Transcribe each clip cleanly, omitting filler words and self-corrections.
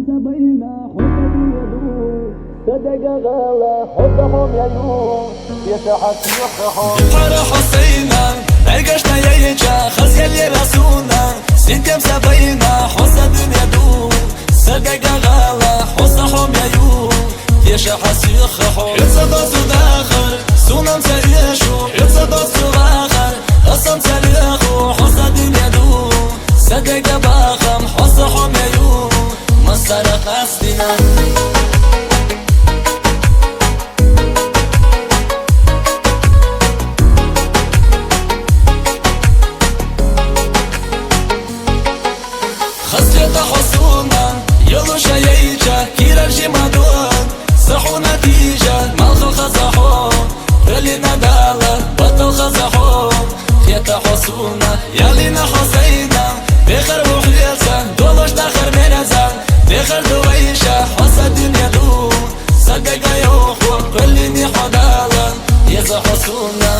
بين حسن يدور صدق غلا حبهم يعيون يتحت يخحون بحر حسينا القشنا يجا خزي اللي رسونا سنتم سبينا حسن يدور صدق غلا حسهم يعيون يشحت يخحون يتصدق داخل سونم سيشو يتصدق سواخر قسم سليخو حسن يدور صدق باخم حسهم يعيون مصر قصدنا خسرت حصونا يلو شيجا كير الجمادون صحو نتيجة مالخ الخزحون اللي ندالة بطل خزحون خيت حصونا يالينا حسينا بخر وحيلسا دولوش داخر منزان بخر دويشة حسا الدنيا دون صدق يوخو كلني حدالا يزا حصونا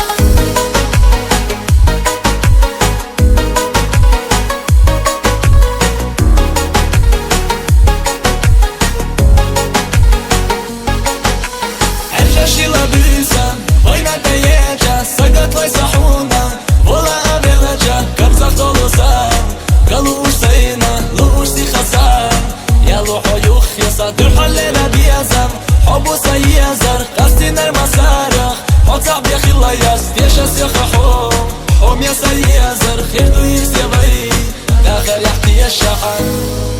شيلا بيسان وينا تيجا سقط لي صحونا ولا أبلجا كرزة طلوسان قالوا وش سينا لو وش دي خسان يا لوحو يخ يا صدر حلينا بيزم حبو سيزر قصدنا المسارخ حط صعب يا خي الله يستيشس يا خحو حوم يا سيزر خير دويس يا بي داخل يحكي الشحن